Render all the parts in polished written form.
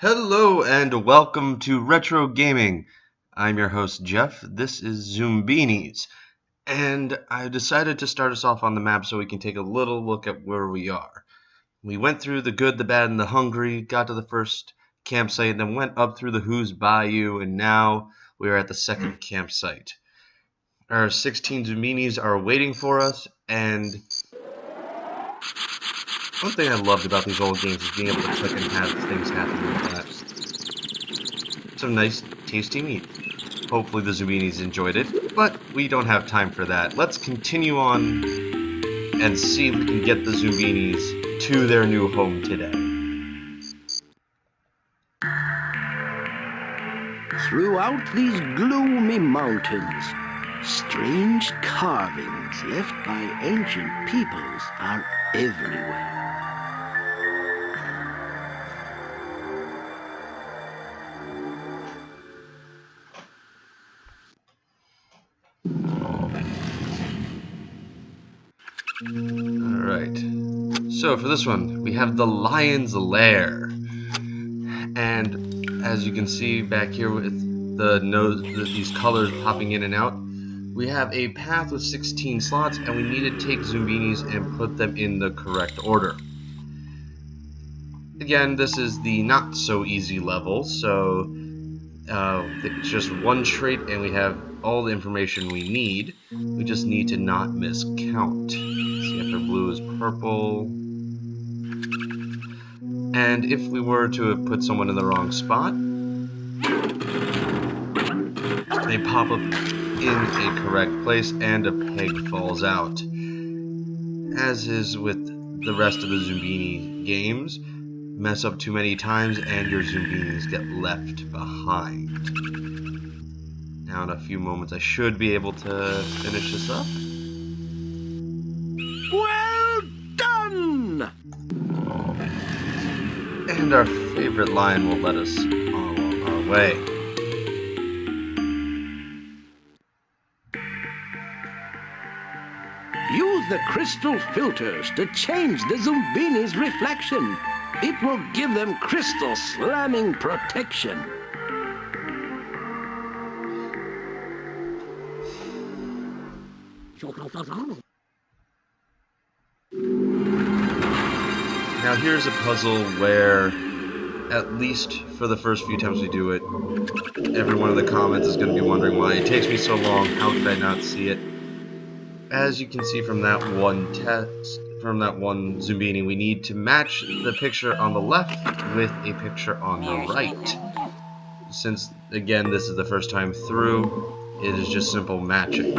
Hello and welcome to Retro Gaming. I'm your host Jeff. This is Zoombinis, and I decided to start us off on the map so we can take a little look at where we are. We went through the good, the bad, and the hungry, got to the first campsite, then went up through the Who's Bayou, and now we are at the second campsite. Our 16 Zoombinis are waiting for us, and one thing I loved about these old games is being able to click and have things happen like that. Some nice, tasty meat. Hopefully the Zoombinis enjoyed it, but we don't have time for that. Let's continue on and see if we can get the Zoombinis to their new home today. Throughout these gloomy mountains, strange carvings left by ancient peoples are everywhere. Alright, so for this one, we have the Lion's Lair. And as you can see back here with these colors popping in and out, we have a path with 16 slots, and we need to take Zoombinis and put them in the correct order. Again, this is the not so easy level, so it's just one trait and we have all the information we need. We just need to not miscount. See, after blue is purple. And if we were to have put someone in the wrong spot, they pop up in a correct place and a peg falls out. As is with the rest of the Zoombini games, mess up too many times and your Zoombinis get left behind. Now in a few moments I should be able to finish this up. Well done! And our favorite lion will let us on our way. Use the crystal filters to change the Zoombinis' reflection. It will give them crystal slamming protection. Now here's a puzzle where, at least for the first few times we do it, everyone in the comments is going to be wondering why it takes me so long, how could I not see it? As you can see from that one Zoombini, we need to match the picture on the left with a picture on the right. Since, again, this is the first time through, it is just simple matching.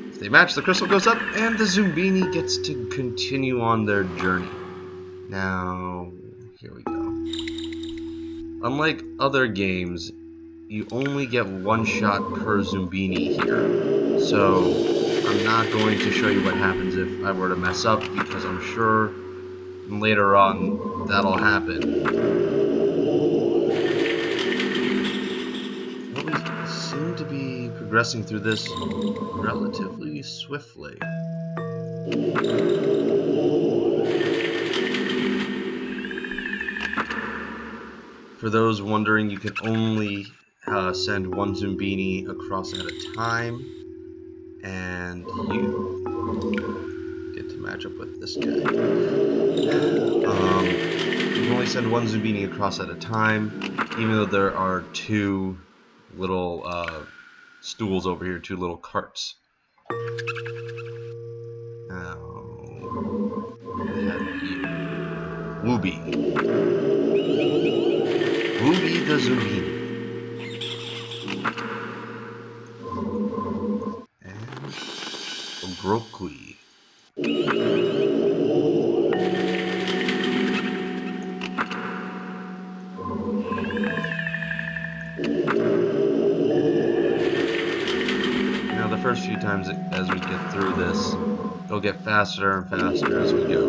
If they match, the crystal goes up, and the Zoombini gets to continue on their journey. Now, here we go. Unlike other games, you only get one shot per Zoombini here. So, I'm not going to show you what happens if I were to mess up, because I'm sure later on that'll happen. Well, we seem to be progressing through this relatively swiftly. For those wondering, you can only send one Zoombini across at a time, and you get to match up with this guy. You can only send one Zoombini across at a time, even though there are two little stools over here, two little carts. Now, we have you. Wooby. Wooby the Zoombini. Brokui. Now the first few times as we get through this, it'll get faster and faster as we go.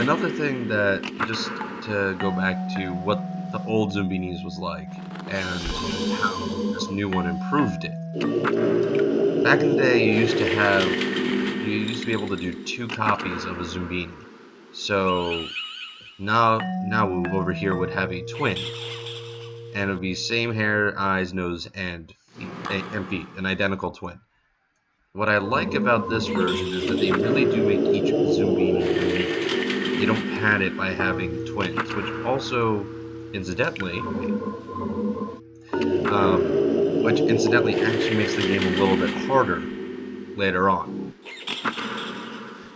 Another thing that, just to go back to what the old Zoombinis was like, and how this new one improved it. Back in the day, you used to be able to do 2 copies of a Zoombini. So now over here would have a twin, and it would be same hair, eyes, nose, and feet, an identical twin. What I like about this version is that they really do make each Zoombini unique. They don't pad it by having twins, which also, incidentally, actually makes the game a little bit harder later on.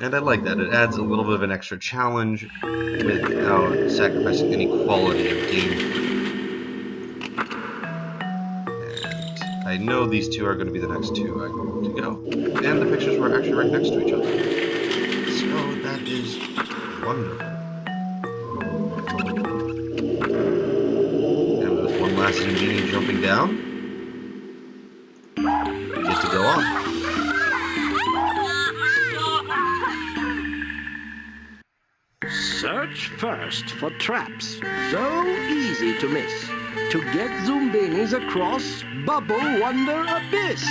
And I like that. It adds a little bit of an extra challenge without sacrificing any quality of gameplay. And I know these two are going to be the next two I'm going to go. And the pictures were actually right next to each other. So that is wonderful. And there's one last Zombini jumping down. We get to go on. Search first for traps. So easy to miss. To get Zoombinis across Bubble Wonder Abyss.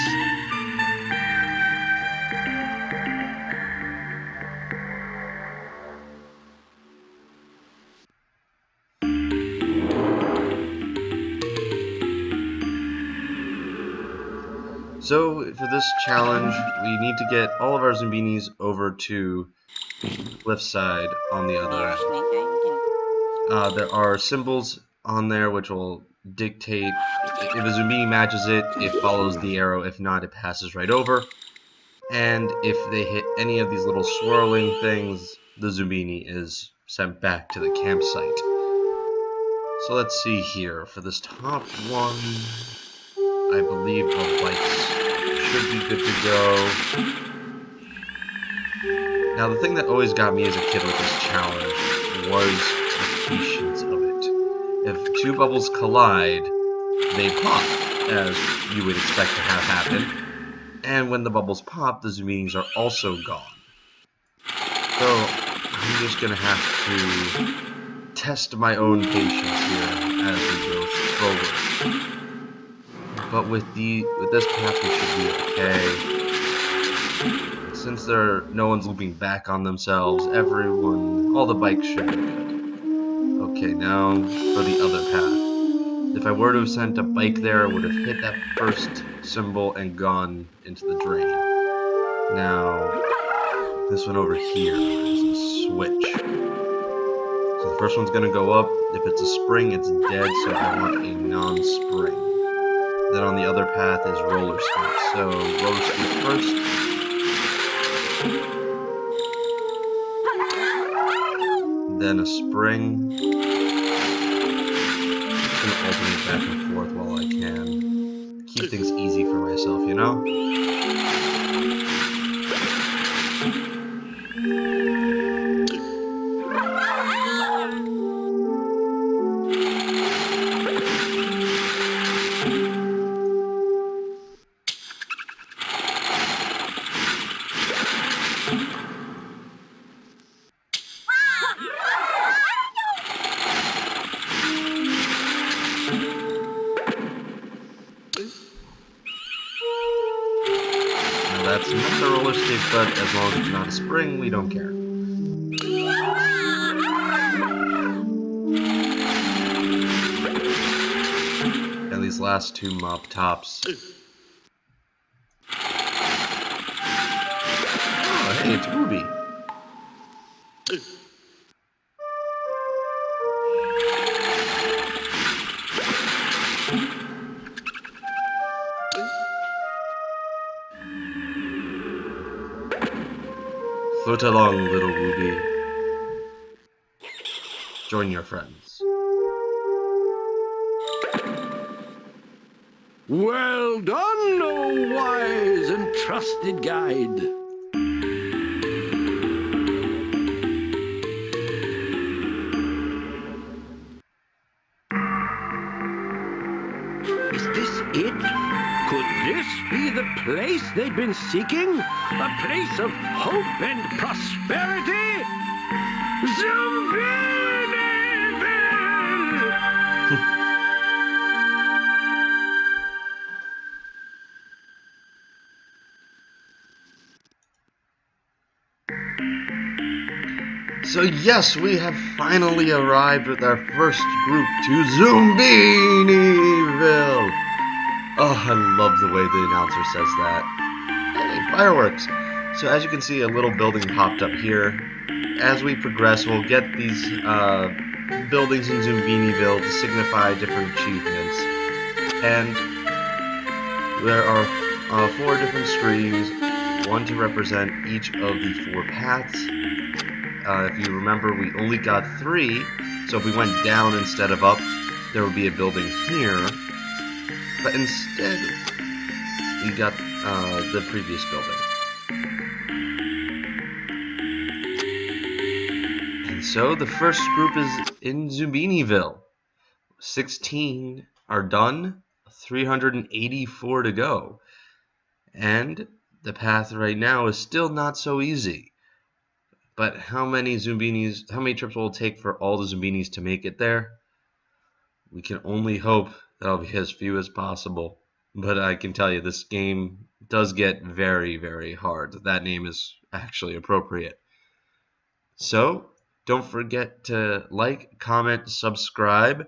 So for this challenge, we need to get all of our Zoombinis over to Cliffside on the other end. There are symbols on there which will dictate if a Zoombini matches it, it follows the arrow. If not, it passes right over. And if they hit any of these little swirling things, the Zoombini is sent back to the campsite. So let's see here. For this top one, I believe the lights should be good to go. Now, the thing that always got me as a kid with this challenge was the patience of it. If 2 bubbles collide, they pop, as you would expect to have happen. And when the bubbles pop, the Zoombinis are also gone. So, I'm just going to have to test my own patience here as we go forward. But with this path, we should be okay. Since no one's looping back on themselves, all the bikes should be good. Okay, now for the other path. If I were to have sent a bike there, I would have hit that first symbol and gone into the drain. Now, this one over here is a switch. So the first one's going to go up. If it's a spring, it's dead, so I want a non-spring. Then on the other path is roller skates. So roller skates first. Then a spring. Just gonna alternate back and forth while I can. Keep things easy for myself, you know? That's not the roller skate, but as long as it's not a spring, we don't care. And these last 2 mop tops. Oh, hey, it's Ruby. Float along, little Ruby. Join your friends. Well done, O wise and trusted guide. Is this it? Could this be the place they've been seeking? A place of hope and prosperity? Zombiniville! So yes, we have finally arrived with our first group to Zoombinisville. Oh, I love the way the announcer says that. Hey, fireworks! So as you can see, a little building popped up here. As we progress, we'll get these buildings in Zombiniville to signify different achievements. And there are 4 different screens, one to represent each of the 4 paths. If you remember, we only got 3, so if we went down instead of up, there would be a building here. But instead, we got the previous building. And so the first group is in Zombiniville. 16 are done, 384 to go. And the path right now is still not so easy. But how many trips will it take for all the Zoombinis to make it there? We can only hope that'll be as few as possible. But I can tell you, this game does get very, very hard. That name is actually appropriate. So, don't forget to like, comment, subscribe.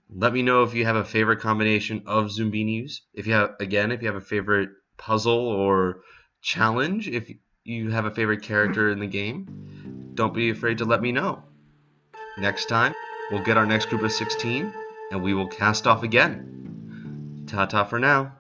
Let me know if you have a favorite combination of Zoombinis. If you have a favorite puzzle or challenge, if you have a favorite character in the game, don't be afraid to let me know. Next time, we'll get our next group of 16, and we will cast off again. Ta-ta for now.